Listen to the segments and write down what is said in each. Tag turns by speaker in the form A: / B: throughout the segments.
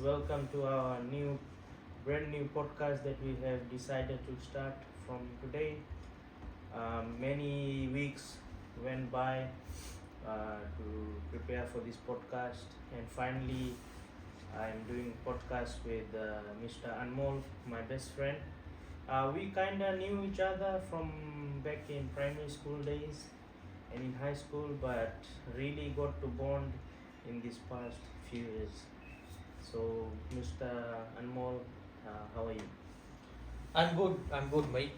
A: Welcome to our brand new podcast that we have decided to start from today. Many weeks went by to prepare for this podcast, and finally, I'm doing podcast with Mr. Anmol, my best friend. We kind of knew each other from back in primary school days and in high school, but really got to bond in these past few years. So, Mr. Anmol, how are you?
B: I'm good, mate.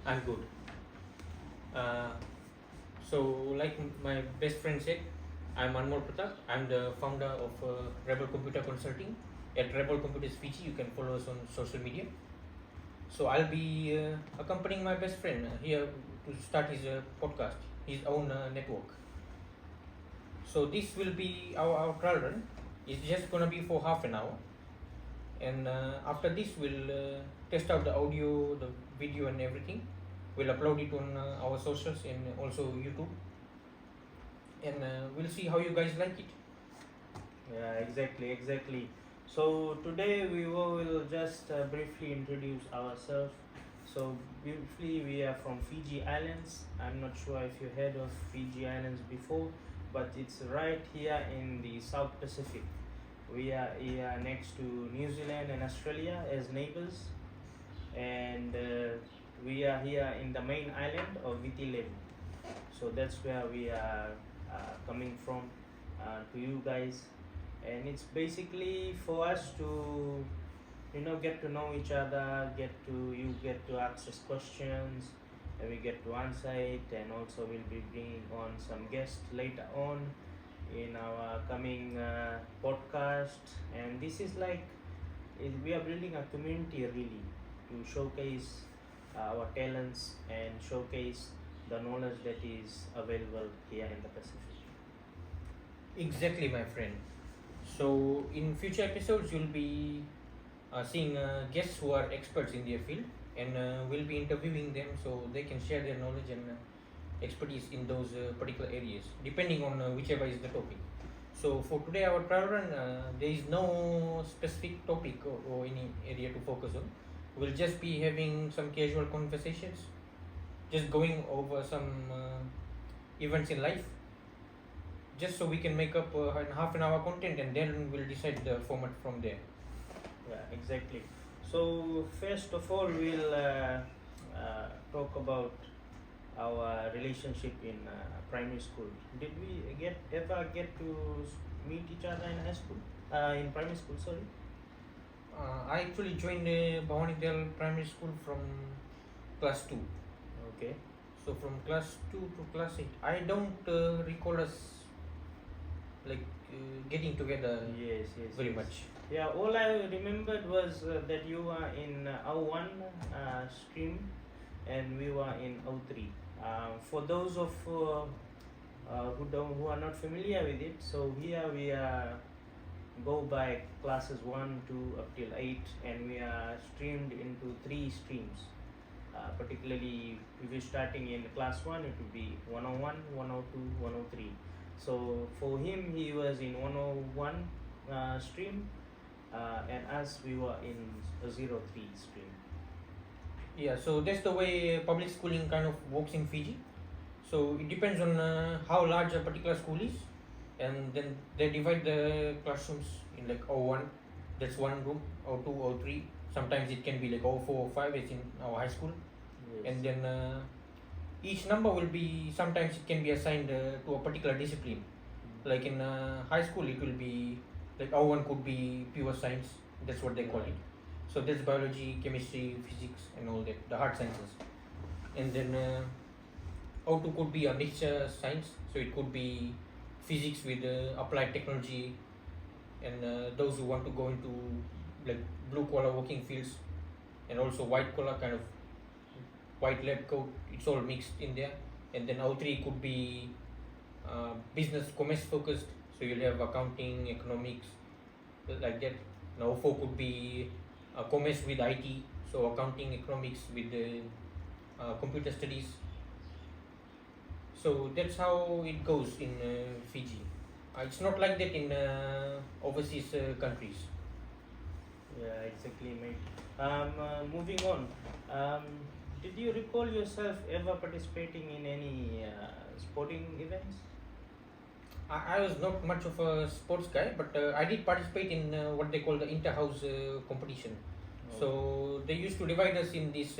B: I'm good. Uh, so, like my best friend said, I'm Anmol Pratap. I'm the founder of Rebel Computer Consulting at Rebel Computers Fiji. You can follow us on social media. So, I'll be accompanying my best friend here to start his podcast, his own network. So, this will be our trial run. It's just gonna be for half an hour, and after this, we'll test out the audio, the video, and everything. We'll upload it on our socials and also YouTube, and we'll see how you guys like it.
A: Yeah, exactly. So today we will just briefly introduce ourselves. So briefly, we are from Fiji Islands. I'm not sure if you heard of Fiji Islands before, but it's right here in the South Pacific. We are here next to New Zealand and Australia as neighbors, and we are here in the main island of Viti. So that's where we are coming from to you guys, and it's basically for us to get to know each other, you get to ask us questions, and we get to answer it, and also we'll be bringing on some guests later on in our coming podcast. And this is like we are building a community really to showcase our talents and showcase the knowledge that is available here in the Pacific.
B: Exactly, my friend. So, in future episodes, you'll be seeing guests who are experts in their field, and we'll be interviewing them so they can share their knowledge and expertise in those particular areas, depending on whichever is the topic. So, for today, our trial run, there is no specific topic or any area to focus on. We'll just be having some casual conversations, just going over some events in life, just so we can make up an half an hour content, and then we'll decide the format from there.
A: Yeah, exactly. So first of all, we'll talk about our relationship in primary school. Did we ever get to meet each other in high school? In primary school, sorry.
B: I actually joined Bhawanidal Primary School from class 2.
A: Okay.
B: So from class 2 to class 8, I don't recall us like getting together
A: Yes.
B: very much.
A: Yeah, all I remembered was that you were in O1 stream and we were in O3. For those of who are not familiar with it, so here we go by classes 1, 2 up till 8, and we are streamed into 3 streams. Particularly, if you're starting in class 1, it would be 101, 102, 103. So for him, he was in 101 stream, and us, we were in a 03 stream.
B: Yeah, so that's the way public schooling kind of works in Fiji. So it depends on how large a particular school is, and then they divide the classrooms in like O1, that's one room, O2, O3. Sometimes it can be like O4, O5 as in our high school,
A: Yes.
B: and then each number will be, sometimes it can be assigned to a particular discipline. Like in high school, it will be like O1 could be pure science, that's what they call it. So that's biology, chemistry, physics, and all that, the hard sciences. And then O2 could be a mixture science, so it could be physics with applied technology, and those who want to go into like blue collar working fields, and also white collar kind of white lab coat, it's all mixed in there. And then O3 could be business commerce focused, so you'll have accounting, economics, like that. Now O4 could be commerce with IT, so accounting, economics with the computer studies. So that's how it goes in Fiji. It's not like that in overseas countries.
A: Yeah, exactly, mate. Moving on. Um, did you recall yourself ever participating in any sporting events?
B: I was not much of a sports guy, but I did participate in what they call the inter-house competition.
A: Okay.
B: So they used to divide us in these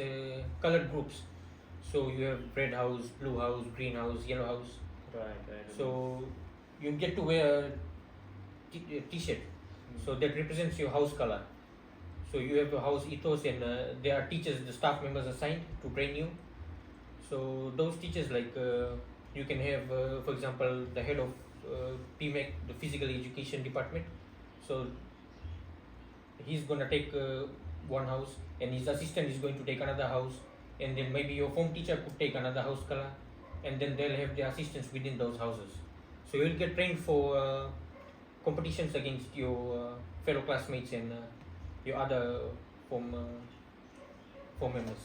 B: colored groups. So you have red house, blue house, green house, yellow house.
A: Right, I remember.
B: So you get to wear a t-shirt. So
A: Mm.
B: that represents your house color. So you have a house ethos, and there are teachers, the staff members assigned to train you. So those teachers, like you can have, for example, the head of PMEC, the physical education department. So he's gonna take one house, and his assistant is going to take another house, and then maybe your form teacher could take another house color, and then they'll have their assistants within those houses. So you'll get trained for competitions against your fellow classmates and your other form form members.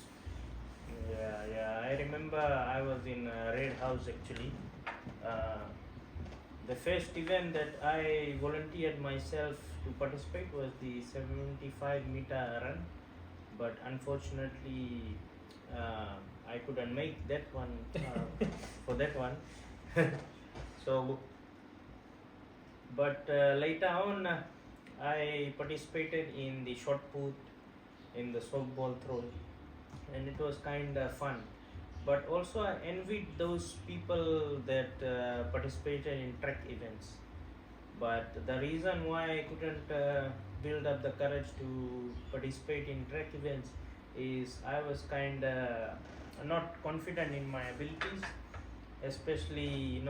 A: Yeah, yeah. I remember I was in Red House actually. Uh, the first event that I volunteered myself to participate was the 75-meter run, but unfortunately, I couldn't make that one for that one. So, but later on, I participated in the shot put, in the softball throw, and it was kind of fun. But also, I envied those people that participated in track events. But the reason why I couldn't build up the courage to participate in track events is I was kind of not confident in my abilities, especially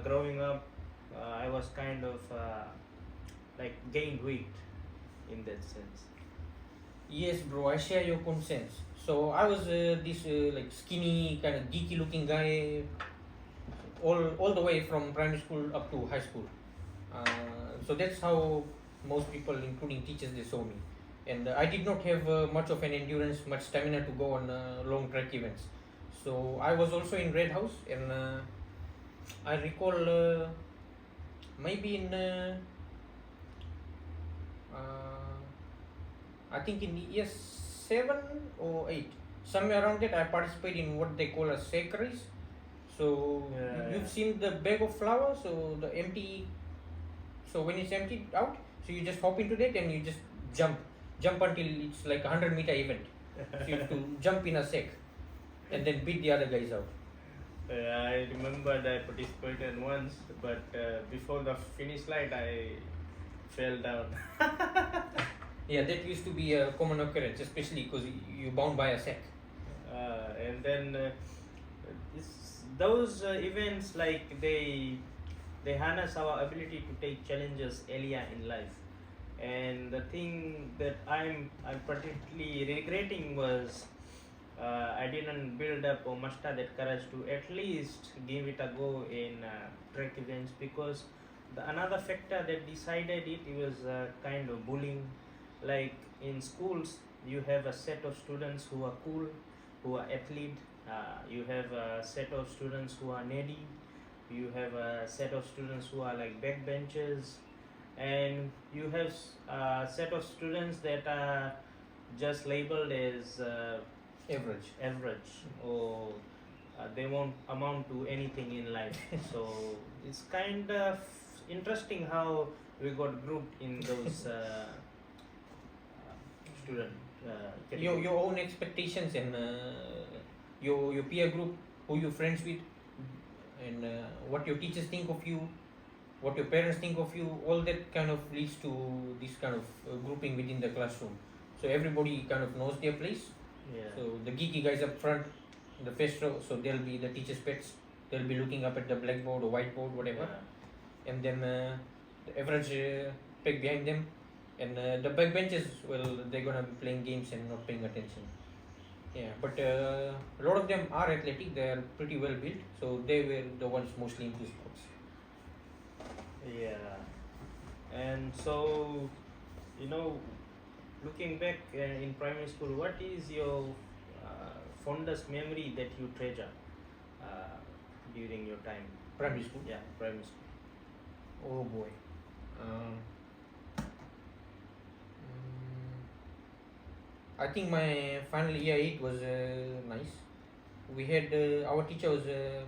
A: growing up. I was kind of like gained weight in that sense.
B: Yes, bro, I share your concerns. So I was this like skinny, kind of geeky looking guy, all the way from primary school up to high school. So that's how most people, including teachers, they saw me. And I did not have much of an endurance, much stamina to go on long track events. So I was also in Red House, and I recall maybe in uh, I think in year 7 or 8, somewhere around that, I participate in what they call a sack race. So
A: Yeah,
B: you've
A: yeah.
B: seen the bag of flour, so the empty. So when it's emptied out, so you just hop into that and you just jump until it's like 100-meter event. So you have to jump in a sack and then beat the other guys out.
A: I remember that I participated once, but before the finish line, I fell down.
B: Yeah, that used to be a common occurrence, especially because you're bound by a sack.
A: And then those events, like they harness our ability to take challenges earlier in life. And the thing that I'm particularly regretting was I didn't build up or muster that courage to at least give it a go in track events, because another factor that decided it was kind of bullying. Like in schools, you have a set of students who are cool, who are athlete. You have a set of students who are nerdy. You have a set of students who are like backbenchers, and you have a set of students that are just labeled as
B: Average.
A: average, or they won't amount to anything in life. So it's kind of interesting how we got grouped in those student
B: Your
A: category.
B: your own expectations and your peer group, who you're friends with, and what your teachers think of you, what your parents think of you, all that kind of leads to this kind of grouping within the classroom. So everybody kind of knows their place.
A: Yeah.
B: So the geeky guys up front, the first row, so they'll be the teacher's pets. They'll be looking up at the blackboard or whiteboard, whatever.
A: Yeah.
B: And then the average peg behind them, and the backbenchers, well, they're gonna be playing games and not paying attention. Yeah, but a lot of them are athletic. They are pretty well built, so they were the ones mostly into sports.
A: Yeah. And so, you know, looking back in primary school, what is your fondest memory that you treasure during your time?
B: Primary school.
A: Yeah, primary school.
B: Oh boy. Um, I think my final year 8 was nice. We had our teacher was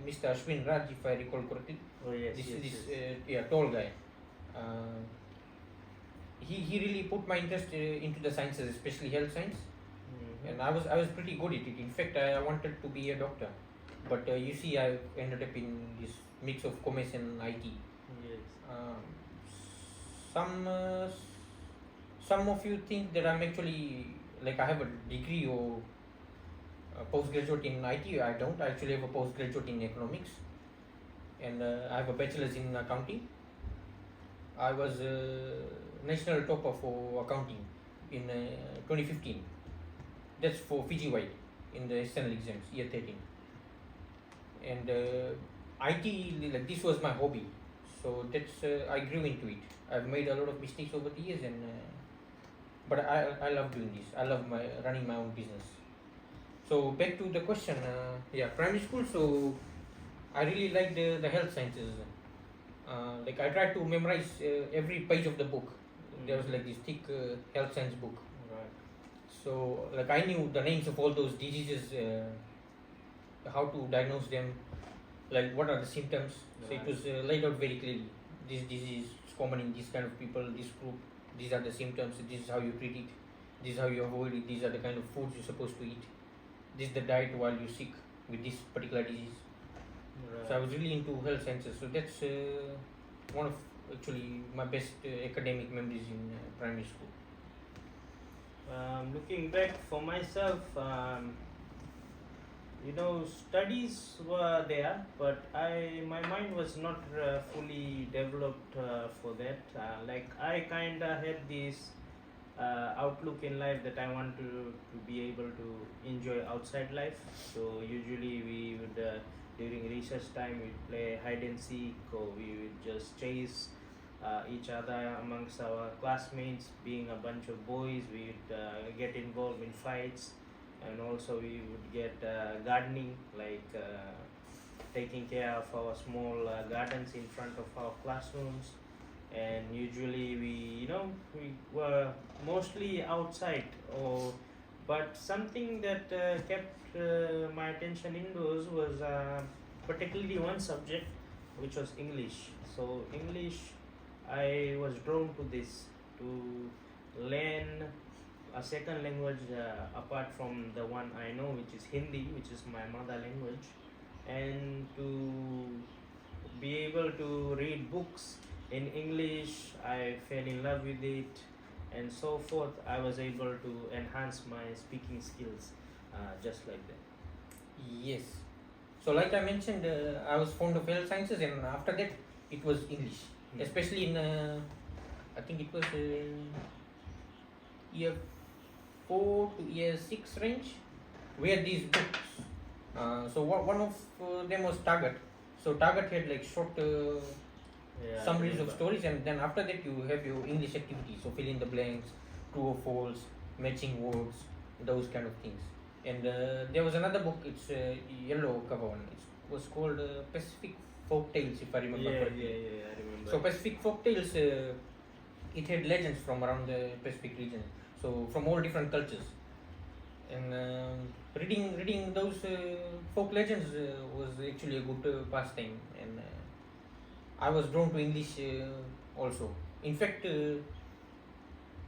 B: Mr. Ashwin Raj, if I recall correctly.
A: Oh yes,
B: This
A: yes,
B: this
A: yes.
B: yeah, tall guy. Uh, he really put my interest into the sciences, especially health science, and
A: Mm-hmm.
B: I was pretty good at it. In fact, I wanted to be a doctor, but you see, I ended up in this mix of commerce and IT.
A: Yes.
B: Um, some some of you think that I'm actually like I have a degree or a postgraduate in IT. I don't. I actually have a postgraduate in economics, and I have a bachelor's in accounting. I was national topper for accounting in 2015. That's for Fiji wide in the external exams, year 13. And IT, like this was my hobby, so that's I grew into it. I've made a lot of mistakes over the years, and but I love doing this. I love my running my own business. So back to the question, yeah, primary school. So I really like the health sciences. Like I tried to memorize every page of the book. There was like
A: Mm-hmm.
B: this thick health science book.
A: Right.
B: So like I knew the names of all those diseases, how to diagnose them, like what are the symptoms. So it
A: Right.
B: was laid out very clearly. This disease is common in this kind of people, this group. These are the symptoms. This is how you treat it. This is how you avoid it. These are the kind of foods you're supposed to eat. This is the diet while you're sick with this particular disease. So I
A: Right.
B: was really into health sciences. So that's one of actually my best academic memories in primary school.
A: Looking back for myself, studies were there, but my mind was not fully developed for that. Like I kind of had this outlook in life that I want to be able to enjoy outside life. So usually we would during recess time we'd play hide and seek, or we would just chase each other amongst our classmates. Being a bunch of boys, we'd get involved in fights, and also we would get gardening, like taking care of our small gardens in front of our classrooms. And usually we were mostly outside, or but something that kept my attention indoors was particularly one subject, which was English. So English, I was drawn to this, to learn a second language apart from the one I know, which is Hindi, which is my mother language, and to be able to read books in English. I fell in love with it, and so forth. I was able to enhance my speaking skills just like that.
B: Yes. So like I mentioned, I was fond of health sciences, and after that it was English, especially in I think it was year 4 to year 6 range, where these books. So one of them was Target. So Target had like short
A: Yeah, I
B: summaries of
A: remember.
B: stories, and then after that you have your English activities. So fill in the blanks, true or false, matching words, those kind of things. And there was another book. It's yellow cover one. It was called Pacific Folk Tales, if I remember
A: Yeah,
B: correctly.
A: yeah, yeah, I remember.
B: So Pacific Folk Tales, it had legends from around the Pacific region. So from all different cultures, and reading those folk legends was actually a good pastime, and I was drawn to English also. In fact,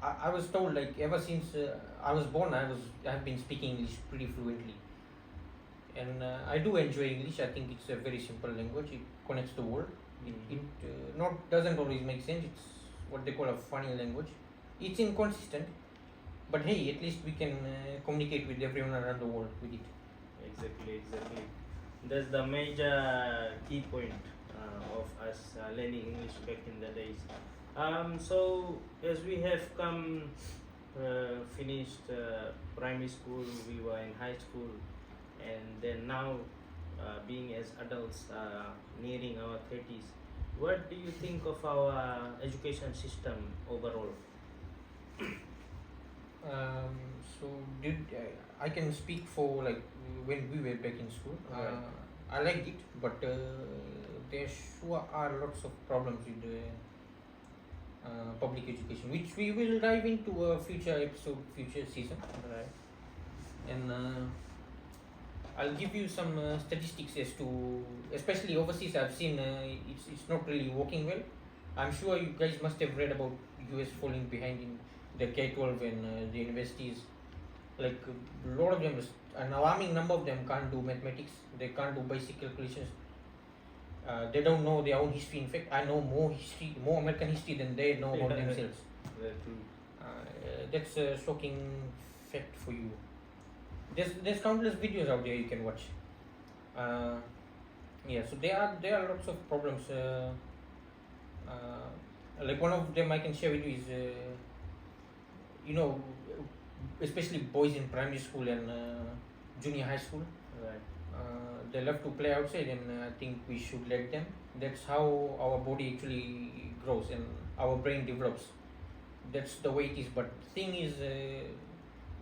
B: I was told like ever since I was born, I have been speaking English pretty fluently, and I do enjoy English. I think it's a very simple language. It connects the world. It
A: Mm-hmm.
B: not doesn't always make sense. It's what they call a funny language. It's inconsistent, but hey, at least we can communicate with everyone around the world with it.
A: Exactly, exactly. That's the major key point of us learning English back in the days. So as we have come finished primary school, we were in high school, and then now being as adults, nearing our 30s, what do you think of our education system overall?
B: Um, so did I can speak for like when we were back in school.
A: Right.
B: I liked it, but there sure are lots of problems with public education, which we will dive into a future episode, future season.
A: Right.
B: And I'll give you some statistics as to, especially overseas. I've seen it's not really working well. I'm sure you guys must have read about US falling behind in the K-12 and the universities. Like a lot of them, an alarming number of them can't do mathematics. They can't do basic calculations. They don't know their own history. In fact, I know more history, more American history than they know about themselves.
A: Very true.
B: That's a shocking fact for you. There's countless videos out there you can watch. Uh, yeah, so there are lots of problems. Like one of them I can share with you is, you know, especially boys in primary school and junior high school.
A: Right.
B: They love to play outside, and I think we should let them. That's how our body actually grows and our brain develops. That's the way it is. But thing is,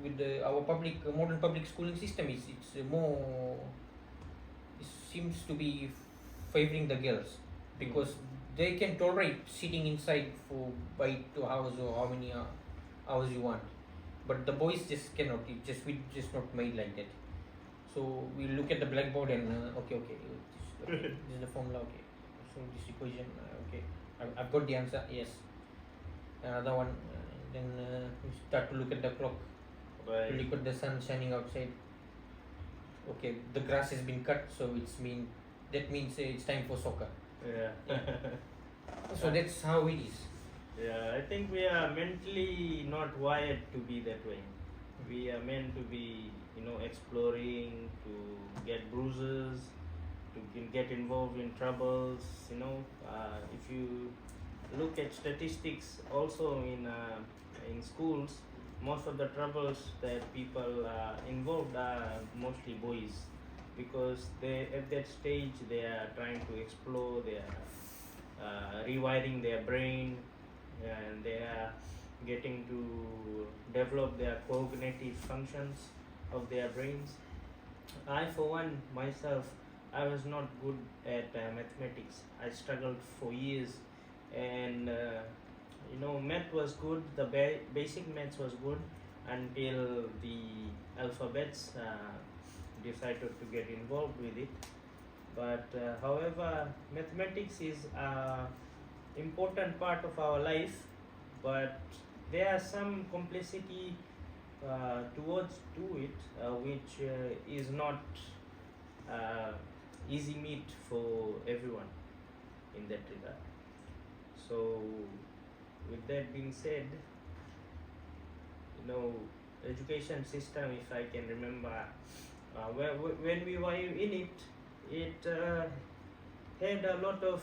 B: with our modern public schooling system, it's more. It seems to be favoring the girls because they can tolerate sitting inside for by 2 hours or how many hours you want, but the boys just cannot. We just not made like that. So we look at the blackboard and okay, this is the formula. Okay, so this equation. Okay, I've got the answer. Yes, another one. Then we start to look at the clock.
A: Right.
B: Look at the sun shining outside. Okay, the grass has been cut, so that means it's time for soccer.
A: Yeah.
B: So that's how it is.
A: Yeah, I think we are mentally not wired to be that way. We are meant to be, exploring, to get bruises, to get involved in troubles. If you look at statistics, also in schools, most of the troubles that people are involved are mostly boys, because they at that stage they are trying to explore, they are rewiring their brain, and they are getting to develop their cognitive functions of their brains. I, for one, myself, I was not good at mathematics. I struggled for years, and math was good. The basic maths was good until the alphabets decided to get involved with it. But however, mathematics is an important part of our life, but there are some complexity towards to it, which is not easy meat for everyone in that regard. So, with that being said, education system, if I can remember, when we were in it, it had a lot of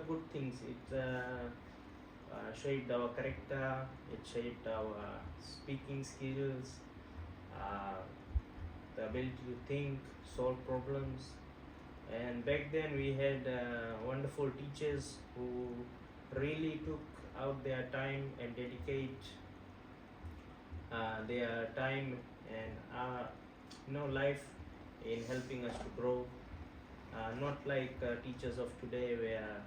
A: good things. It shaped our character, it shaped our speaking skills, the ability to think, solve problems. And back then we had wonderful teachers who really took out their time and dedicate their time and life in helping us to grow. Not like teachers of today, where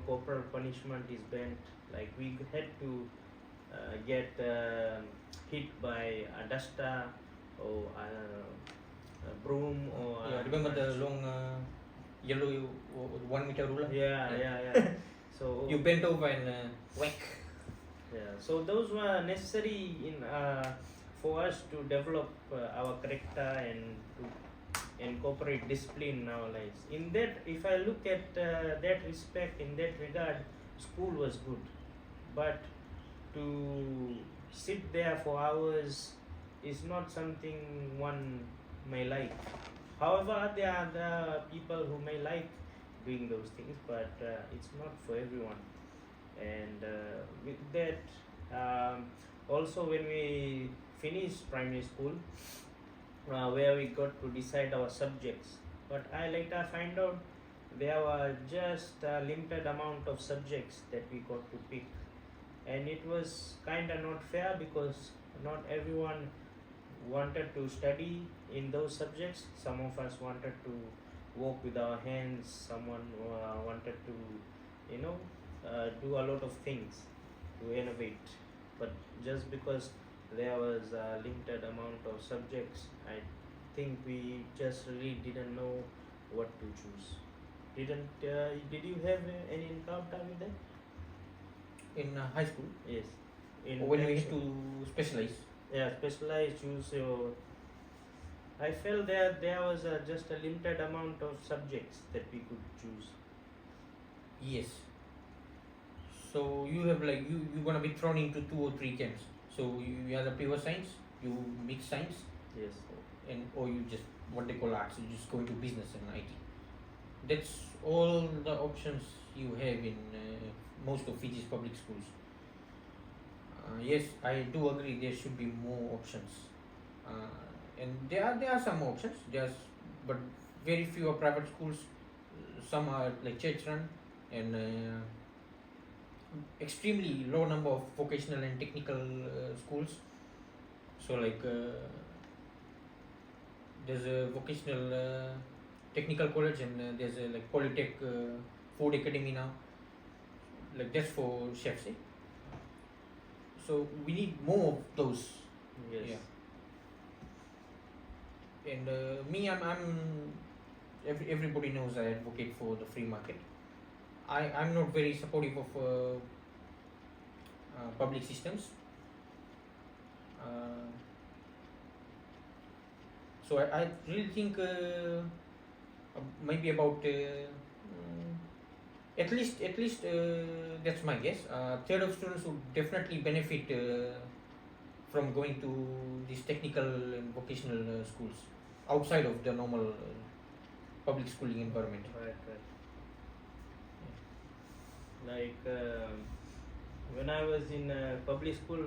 A: corporal punishment is banned. Like we had to get hit by a duster or a broom or
B: Yeah, remember the long yellow 1 meter ruler?
A: yeah. So
B: You bent over and whack.
A: yeah, so those were necessary in for us to develop our character and to incorporate discipline in our lives. In that, if I look at that respect, in that regard, school was good, but to sit there for hours is not something one may like. However, there are the people who may like doing those things, but it's not for everyone. And with that, also when we finished primary school, where we got to decide our subjects, but I later find out there were just a limited amount of subjects that we got to pick, and it was kind of not fair because not everyone wanted to study in those subjects. Some of us wanted to work with our hands, someone wanted to do a lot of things. to innovate. But just because there was a limited amount of subjects, I think we just really didn't know what to choose. Did you have any encounter with that?
B: In high school,
A: Yes.
B: or
A: In
B: when we
A: terms
B: used
A: of,
B: to specialize.
A: yeah, specialized choose your. I felt that there was just a limited amount of subjects that we could choose.
B: Yes. So you have like you're gonna be thrown into two or three camps. So you have a pure science, you mix science,
A: Yes.
B: and or you just what they call arts. You just go into business and IT. That's all the options you have in most of Fiji's public schools. Yes, I do agree. There should be more options, and there are some options. But very few are private schools. Some are like church run, and extremely low number of vocational and technical schools. So like there's a vocational technical college, and there's a like polytech food academy now. Like that's for chefs. Eh? So we need more of those.
A: Yes.
B: Yeah. And me, everybody knows I advocate for the free market. I'm not very supportive of public systems. Uh, so I really think maybe about at least that's my guess. Third of students would definitely benefit from going to these technical and vocational schools outside of the normal public schooling environment.
A: Right. Right. Like when I was in public school,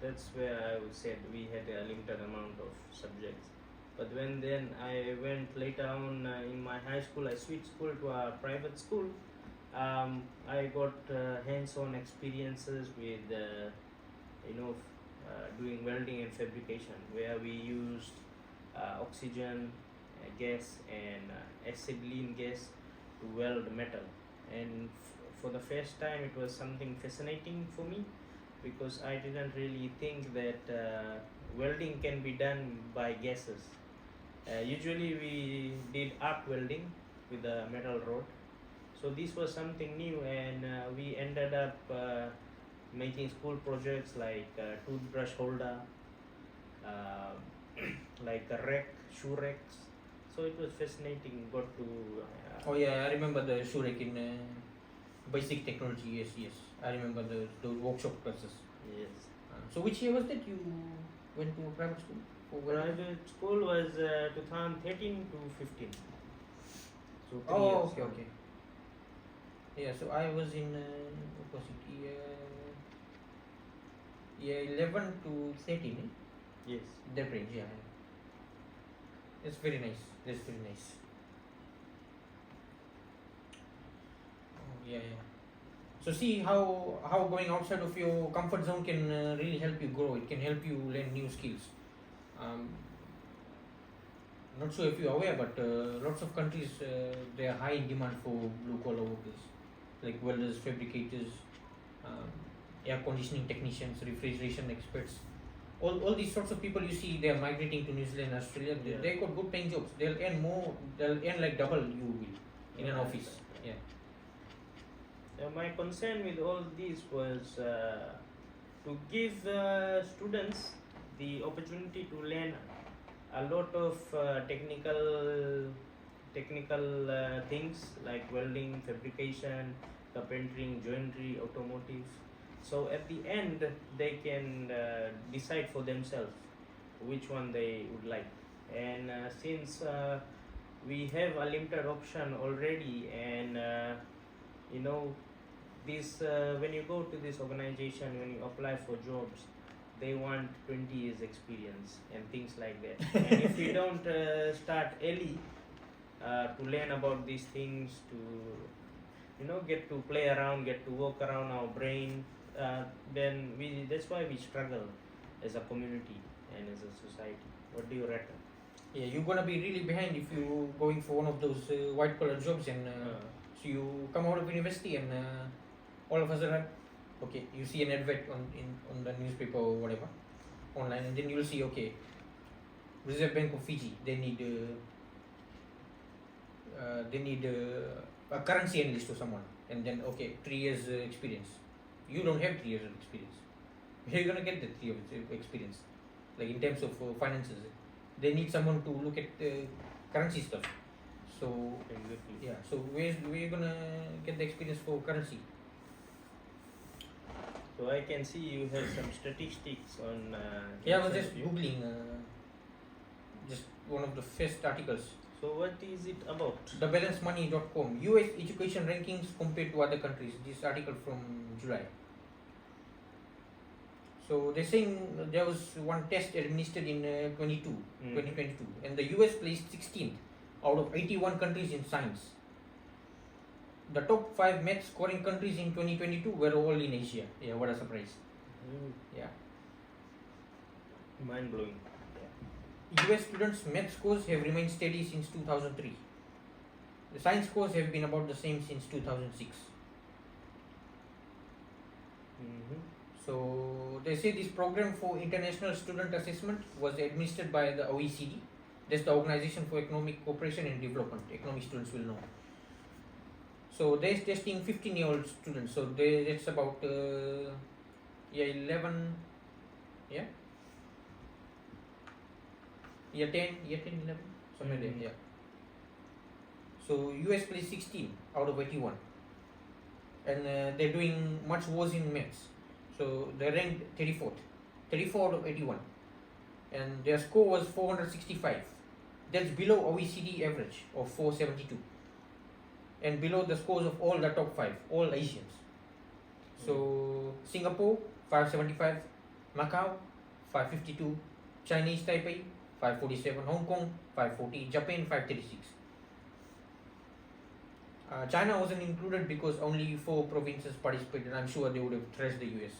A: that's where I would say we had a limited amount of subjects. But when then I went later on in my high school, I switched school to a private school. I got hands-on experiences with doing welding and fabrication, where we used oxygen gas and acetylene gas to weld metal. And for the first time, it was something fascinating for me because I didn't really think that welding can be done by gases. Usually, we did arc welding with a metal rod. So this was something new, and we ended up making school projects like toothbrush holder, uh, like a rack, shoe racks. So it was fascinating. Got to
B: Oh yeah, I remember the Shurek in basic technology. Yes, yes, I remember those workshop classes.
A: yes.
B: So which year was that you went to a private school? For welding?
A: Private school was 2013 to 15. So 3
B: Oh,
A: years.
B: okay, okay. Yeah, so I was in what was it? Year 11 to 13. Eh?
A: Yes.
B: That range, yeah. It's very nice. That's very nice. Oh, yeah, yeah. So see how going outside of your comfort zone can really help you grow. It can help you learn new skills. Um, not sure if you're aware, but lots of countries they are high in demand for blue collar workers, like welders, fabricators, um, air conditioning technicians, refrigeration experts. All these sorts of people you see, they are migrating to New Zealand, Australia.
A: Yeah.
B: They got good paying jobs. They'll earn more. They'll earn like double you will in an
A: Right,
B: office.
A: right.
B: Yeah.
A: My concern with all this was to give students the opportunity to learn a lot of technical things like welding, fabrication, carpentering, joinery, automotive. So at the end, they can decide for themselves which one they would like. And since we have a limited option already, and you know this when you go to this organization, when you apply for jobs, they want 20 years experience and things like that. And if we don't start early to learn about these things, to get to play around, get to work around our brain, then that's why we struggle as a community and as a society. What do you reckon?
B: Yeah, you're gonna be really behind if you going for one of those white collar jobs, and so you come out of university and all of a sudden, Okay, you see an advert on the newspaper or whatever online, and then you'll see, okay, Reserve Bank of Fiji, they need a currency analyst or someone, and then okay, 3 years experience. You don't have 3 years of experience. Where are you gonna get the 3 years of experience? Like in terms of finances, they need someone to look at currency stuff. So
A: Exactly.
B: yeah, so where you gonna get the experience for currency?
A: So I can see you have some statistics on.
B: Yeah, I was
A: inside
B: just
A: you.
B: googling just one of the first articles.
A: So what is it about?
B: TheBalanceMoney.com, US education rankings compared to other countries. This article from July. So they're saying there was one test administered in 2022, and the US placed 16th out of 81 countries in science. The top 5 math scoring countries in 2022 were all in Asia. Yeah, what a surprise. Yeah.
A: Mind blowing.
B: US students' math scores have remained steady since 2003. The science scores have been about the same since 2006. So they say this program for international student assessment was administered by the OECD. That's the Organization for Economic Cooperation and Development. Economic students will know. So they're testing 15-year-old students. So that's about 11, yeah, year 10, 11, somewhere there, yeah. So US placed 16 out of 81, and they're doing much worse in maths. So they ranked 34 out of 81, and their score was 465. That's below OECD average of 472, and below the scores of all the top 5, all Asians. So Singapore 575, Macau 552, Chinese Taipei 547, Hong Kong 540, Japan 536. China wasn't included because only 4 provinces participated. I'm sure they would have thrashed the US.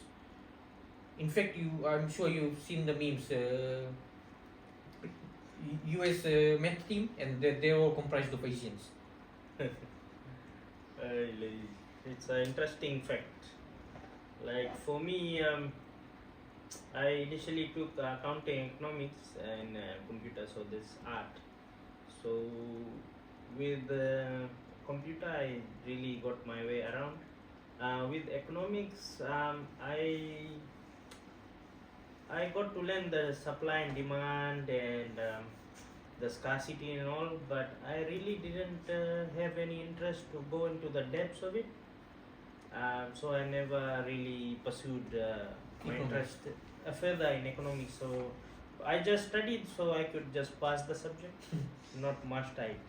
B: In fact, I'm sure you've seen the memes. US math team, and they're all comprised of Asians.
A: It's an interesting fact. Like for me, I initially took accounting, economics, and computer. So this art. So with computer, I really got my way around. With economics, I got to learn the supply and demand and the scarcity and all, but I really didn't have any interest to go into the depths of it. So I never really pursued my
B: Economics.
A: interest further in economics. So I just studied so I could just pass the subject, not much time.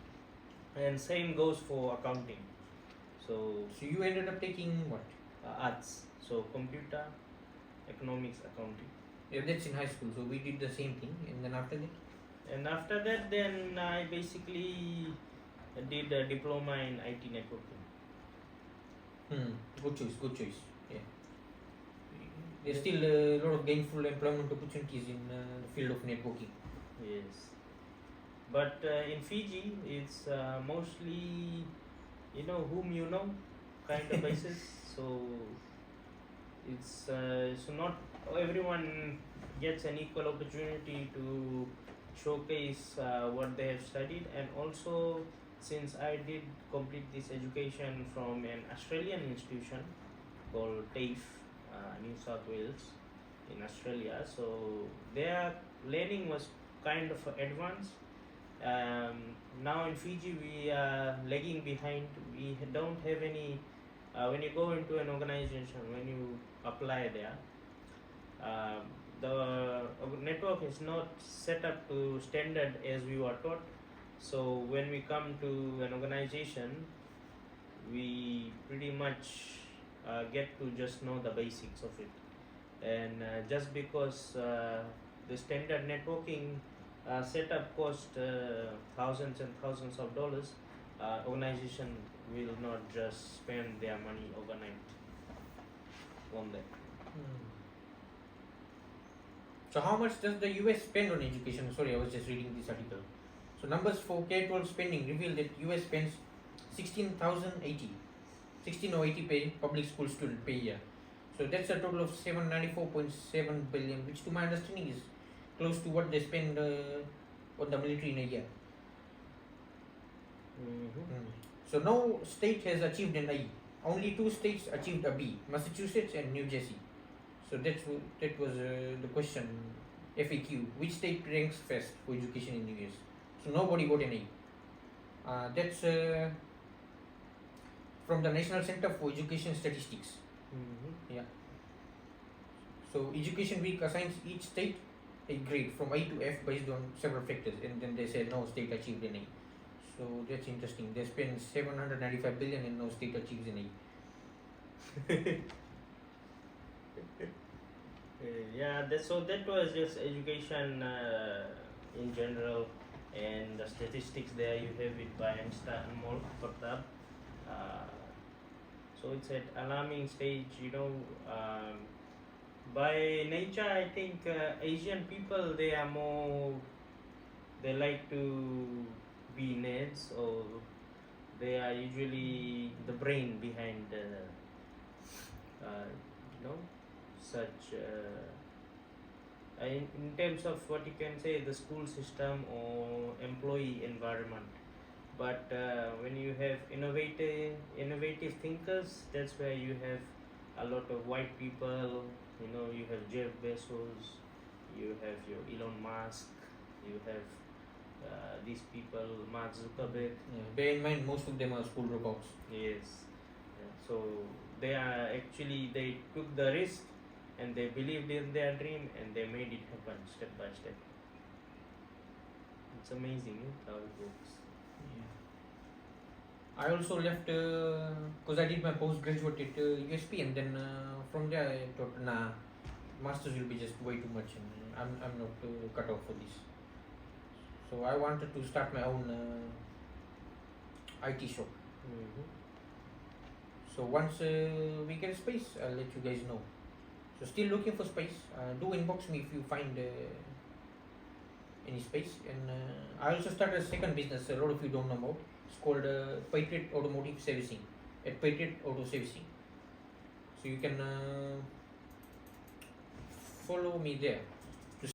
A: And same goes for accounting. So
B: So you ended up taking what?
A: arts. So computer, economics, accounting.
B: Yeah, that's in high school. So we did the same thing, and then after that,
A: And after that, then I basically did a diploma in IT networking.
B: good choice. Yeah, there's still a lot of gainful employment opportunities in the field of networking.
A: Yes. But in Fiji, it's mostly, whom you know kind of basis. So it's so not everyone gets an equal opportunity to showcase what they have studied. And also, since I did complete this education from an Australian institution called TAFE, New South Wales in Australia, so their learning was kind of advanced. Now in Fiji we are lagging behind. We don't have any. When you go into an organization, when you apply there, the network is not set up to standard as we were taught. So when we come to an organization, we pretty much get to just know the basics of it. And just because the standard networking setup cost thousands and thousands of dollars, organization will not just spend their money overnight on that.
B: So how much does the US spend on education? Sorry, I was just reading this article. So numbers for K-12 spending reveal that US spends 16,080 per public school student per year. So that's a total of 794.7 billion, which to my understanding is close to what they spend on the military in a year.
A: Mm-hmm.
B: So no state has achieved an A. Only two states achieved a B: Massachusetts and New Jersey. So that was the question FAQ. Which state ranks first for education in the US? So nobody got an A. That's from the National Center for Education Statistics.
A: Mm-hmm.
B: Yeah. So Education Week assigns each state a grade from A to F based on several factors, and then they said no state achieved an A. So that's interesting. They spend 795 billion and no state achieves an A.
A: Yeah, that was just education in general, and the statistics there you have it by Anmol. So it's at alarming stage, by nature, I think Asian people, they like to be nerds, or they are usually the brain behind such in terms of what you can say, the school system or employee environment. But when you have innovative thinkers, that's where you have a lot of white people. You have Jeff Bezos, you have your Elon Musk, you have these people, Mark Zuckerberg.
B: Yeah. Bear in mind, most of them are school dropouts.
A: Yes. So they took the risk, and they believed in their dream, and they made it happen step by step. It's amazing how it works.
B: Yeah. I also left because I did my postgraduate at USP, and then from there I thought, nah, masters will be just way too much, and I'm not cut out for this. So I wanted to start my own IT shop.
A: Mm-hmm.
B: So once we get space, I'll let you guys know. So still looking for space. Do inbox me if you find any space. And I also started a second business. A lot of you don't know about. It's called Patriot Automotive Servicing at Patriot Auto Servicing. So you can follow me there.